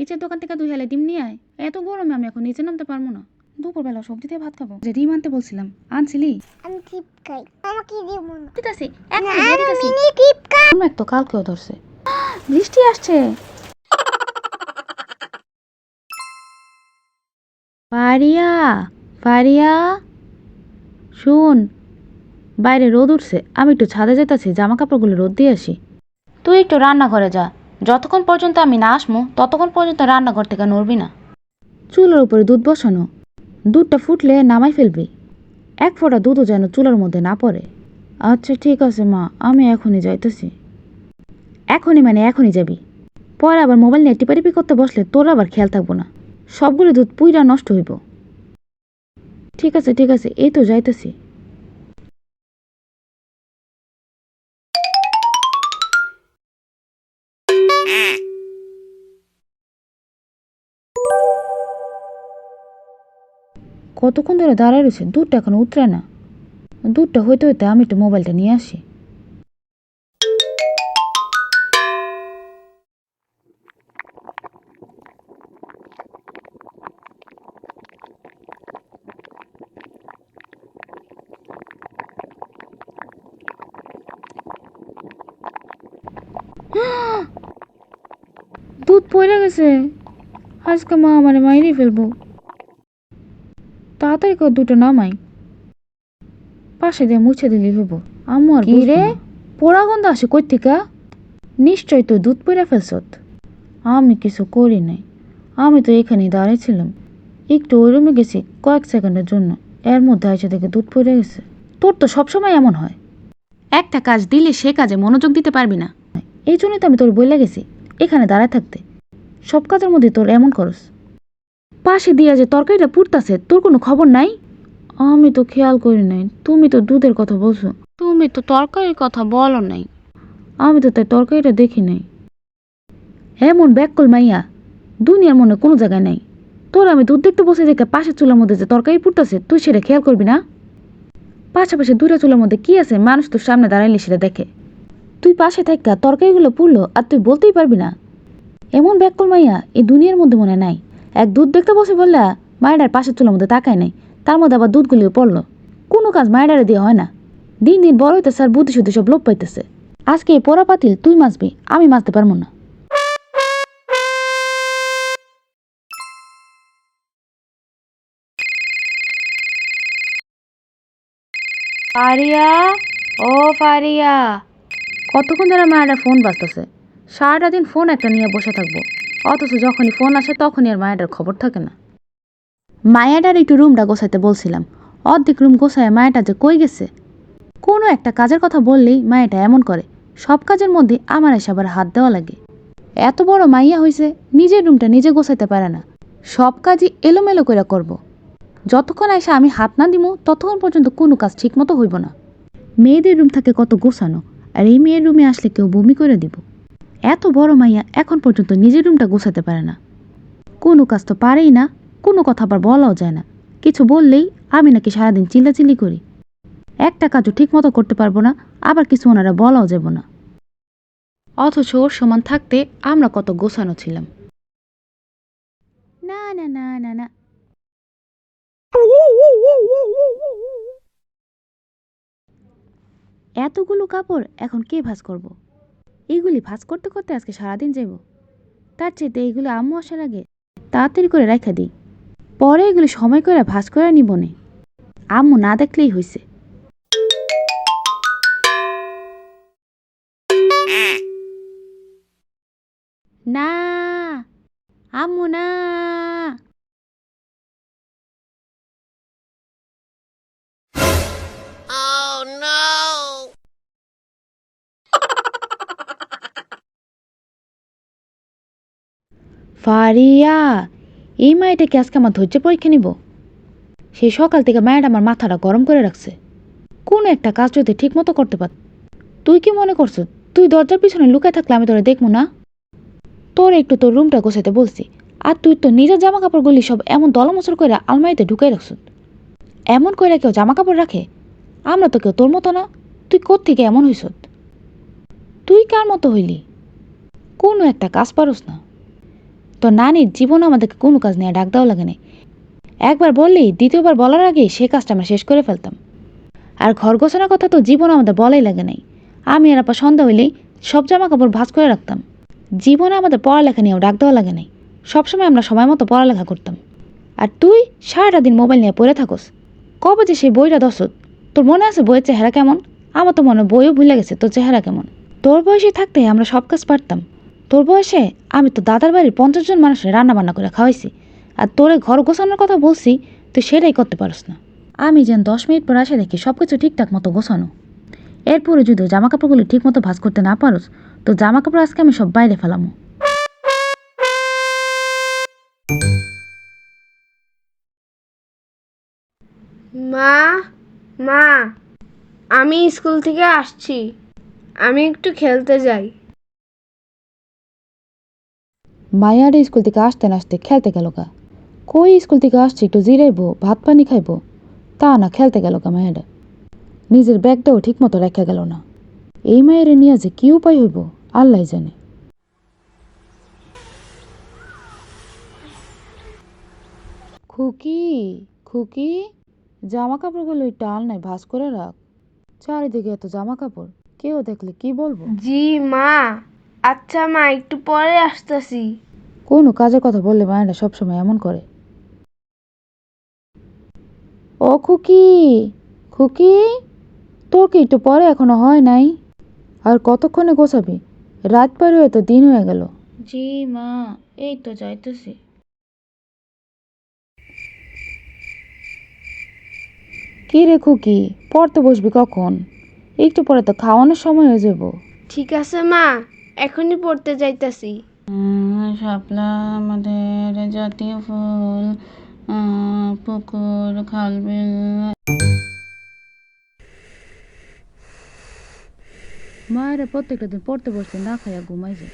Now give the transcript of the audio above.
ইচের দোকান থেকে 2 হেলে ডিম নিয়ে আয়। এত গরমে আমি এখন নিচে নামতে পারবো না। দুপুরবেলা সবজি দিয়ে ভাত খাবো। যে ডিম আনতে বলছিলাম, আনছিলি? আমি টিপ খাই। আমাকে দিও মনে। দিতাছি, না, এখনই দিয়ে দিতাছি। মিনি টিপ খাই। এক তো কালকেও ধরছে। বৃষ্টি আসছে। ফারিয়া, ফারিয়া, শুন, বাইরে রোদ উঠছে। আমি একটু ছাদে যেতেছি, জামা কাপড়গুলো রোদ দিয়ে আসি। তুই একটু রান্নাঘরে যা। যতক্ষণ পর্যন্ত আমি না আসমু ততক্ষণ পর্যন্ত রান্নাঘর থেকে নড়বি না। চুলার উপরে দুধ বসানো, দুধটা ফুটলে নামাই ফেলবি। 1 ফোঁটা দুধও যেন চুলার মধ্যে না পড়ে। আচ্ছা ঠিক আছে মা, আমি এখনই যাইতেছি। এখনই মানে এখনই যাবি। পরে আবার মোবাইল নিয়ে টিপাটিপি করতে বসলে তোর আবার খেয়াল থাকবো না, সবগুলো দুধ পুইরা নষ্ট হইব। ঠিক আছে ঠিক আছে, এই তো যাইতেছি। কতক্ষণ ধরে দাঁড়ায় রয়েছে, দুধটা এখন উতরে না। দুধটা হইতে হইতে আমি একটু মোবাইলটা নিয়ে আসি। দুধ পড়ে গেছে। আজকে মা আমারে মাইরে ফেলবো। তাড়াতাড়ি করে দুটো নামাই, পাশে দিয়ে মুছে দিলি হইব। আম্মু আর কি রে, পোড়া গন্ধ আসে কই থেকে? নিশ্চয় তুই দুধ পড়ে ফেলছত। আমি কিছু করি নাই, আমি তো এখানেই দাঁড়িয়েছিলাম। একটু ওই রুমে গেছি কয়েক সেকেন্ডের জন্য, এর মধ্যে এসে দেখে দুধ পড়ে গেছে। তোর তো সবসময় এমন হয়, একটা কাজ দিলে সে কাজে মনোযোগ দিতে পারবি না। এই জন্যই তো আমি তোর বলে গেছি এখানে দাঁড়ায় থাকতে। সব কাজের মধ্যে তোর এমন করস। পাশে দিয়া যে তরকারিটা পুড়তাছে, তোর কোনো খবর নাই? আমি তো খেয়াল করি নাই, তুমি তো দুধের কথা বলছো। তুমি তো তরকারির কথা বলো নাই। আমি তো তাই তরকারিটা দেখি নাই। এমন ব্যাককল মাইয়া দুনিয়ার মনে কোনো জায়গায় নাই। তোর আমি দুধ দেখতে বসে দেখে পাশের চুলার মধ্যে যে তরকারি পুড়তাছে তুই সেটা খেয়াল করবি না? পাশাপাশি 2টা চুলার মধ্যে কি আছে মানুষ তোর সামনে দাঁড়াইলে সেটা দেখে। তুই পাশে থাকা তরকারিগুলো পুড়লো আর তুই বলতেই পারবি না? এমন ব্যাককল মাইয়া এই দুনিয়ার মধ্যে মনে নাই। এক দুধ দেখতে বসে বললা মায়েরার পাশের চুলার মধ্যে তাকায় নাই, তার মধ্যে আবার দুধগুলিও পড়লো। কোনো কাজ মায়েরারে দিয়ে হয় না। দিন দিন বড় হইতেছে আর বুদ্ধি শুদ্ধি সব লোপ পাইতেছে। আজকে এই পোড়া পাতিল তুই মাজবি, আমি মাজতে পারবো না। ফারিয়া, ও ফারিয়া, কতক্ষণ ধরে মায়েরা ফোন বাজতেছে। সারাটা দিন ফোন একটা নিয়ে বসে থাকবো, অথচ যখনই ফোন আসে তখনই আর মায়েরার খবর থাকে না। মায়াটার একটু রুমটা গোছাইতে বলছিলাম, অর্ধেক রুম গোছায় মায়াটা যে কই গেছে। কোনো একটা কাজের কথা বললেই মায়াটা এমন করে, সব কাজের মধ্যে আমার এসে আবার হাত দেওয়া লাগে। এত বড় মাইয়া হইছে নিজের রুমটা নিজে গোছাইতে পারে না, সব কাজই এলোমেলো করে করব। যতক্ষণ আইসা আমি হাত না দিব ততক্ষণ পর্যন্ত কোনো কাজ ঠিক মতো হইব না। মেয়েদের রুম থাকে কত গোছানো, আর এই মেয়ের রুমে আসলে কেউ বমি করে দিব। এত বড় মাইয়া এখন পর্যন্ত নিজের রুমটা গোছাতে পারে না। কোনো কাজ তো পারেই না, কোনো কথা আবার বলাও যায় না। কিছু বললেই আমি নাকি সারাদিন চিল্লাচিল্লি করি। একটা কাজও ঠিক মতো করতে পারবো না, আবার কিছু ওনারা বলাও যাব না। অথচ ওর সমান থাকতে আমরা কত গোছানো ছিলাম। না না না না না, এতগুলো কাপড় এখন কে ভাঁজ করব? এইগুলি ভাঁজ করতে করতে আজকে সারাদিন যাইব। তার চেয়ে এইগুলো আম্মু আসার আগে তাড়াতাড়ি করে রাখা দিই, পরে এগুলি সময় করে ভাঁজ করে নিব নে। আম্মু না দেখলেই হইছে। না, আম্মু না। ফারিয়া, এই মায়েটাকে আজকে আমার ধৈর্য পরীক্ষা নিব। সেই সকাল থেকে মায়ের আমার মাথাটা গরম করে রাখছে। কোনো একটা কাজ যদি ঠিক মতো করতে পার। তুই কি মনে করছো তুই দরজার পিছনে লুকায় থাকলে আমি তোরা দেখবো না? তোর একটু তোর রুমটা গোছাতে বলছি, আর তুই তো নিজের জামা কাপড়গুলি সব এমন দলমচর করে আলমারিতে ঢুকাই রাখছ। এমন করে কেউ জামা কাপড় রাখে? আমরা তো কেউ তোর মতো না। তুই কোত্থেকে এমন হইস? তুই কার মতো হইলি? কোনো একটা কাজ পারস না। তো নানির জীবন আমাদেরকে কোনো কাজ নিয়ে ডাক দেওয়া লাগে না। একবার বললেই দ্বিতীয়বার বলার আগে সে কাজটা আমরা শেষ করে ফেলতাম। আর ঘর গোছানোর কথা তো জীবন আমাদের বলাই লাগে নাই। আমি আর আপা সন্ধ্যা হইলেই সব জামা কাপড় ভাঁজ করে রাখতাম। জীবনে আমাদের পড়ালেখা নিয়েও ডাক দেওয়া লাগে নাই। সবসময় আমরা সময় মতো পড়ালেখা করতাম। আর তুই সারাটা দিন মোবাইল নিয়ে পড়ে থাকস। কবে যে সেই বইটা দশত, তোর মনে আছে বইয়ের চেহারা কেমন? আমার তো মনে হয় বইও ভুলে গেছে তোর চেহারা কেমন। তোর বয়সে থাকতে আমরা সব কাজ পারতাম। তোর বয়সে আমি তো দাদার বাড়ির 50 জন মানুষের রান্না বান্না করে খাওয়াইছি। আর তোরে ঘর গোছানোর কথা বলছি, তুই সেটাই করতে পারস না। আমি যেন 10 মিনিট পর আসে দেখি সব কিছু ঠিকঠাক মতো গোছানো। এরপরে যদি জামা কাপড়গুলো ঠিক মতো ভাঁজ করতে না পারোস, তো জামা কাপড় আজকে আমি সব বাইরে ফেলামো। মা, মা, আমি স্কুল থেকে আসছি, আমি একটু খেলতে যাই। মায়ার স্কুল থেকে আসতে না আসতে খেলতে গেল গা। কই স্কুল থেকে আসছে একটু জিরাইবো, ভাত পানি খাইবো, তা না খেলতে গেল গা মায়াটা। নিজের ব্যাগটাও ঠিক মতো রেখা গেল না। এই মায়ের নিয়ে যে কি উপায় হইব আল্লাহ জানে। খুকি, খুকি, জামা কাপড়গুলো একটু আলনায় ভাঁজ করে রাখ। চারিদিকে এত জামা কাপড়, কেউ দেখলে কি বলবো? জি মা, আচ্ছা মা, একটু পরে আসতেছি। কোনো কাজের কথা বললে মায়েরা সবসময় এমন করে। ও খুকি, খুকি, তোর কি একটু পরে এখনো হয় নাই? আর কতক্ষণে গোছাবি? রাত পার হয়ে তো দিন হয়ে গেল। জি মা, এই তো যাইতেছি। কি রে খুকি, পড়তে বসবি কখন? একটু পরে তো খাওয়ানোর সময় হয়ে যাব। ঠিক আছে মা, এখনই পড়তে যাইতাছি। শাপলা আমাদের জাতীয় ফুল, পুকুর খাল বিল। মায়েরা প্রত্যেকটা দিন পড়তে বসলে না খাইয়া ঘুমাই যায়।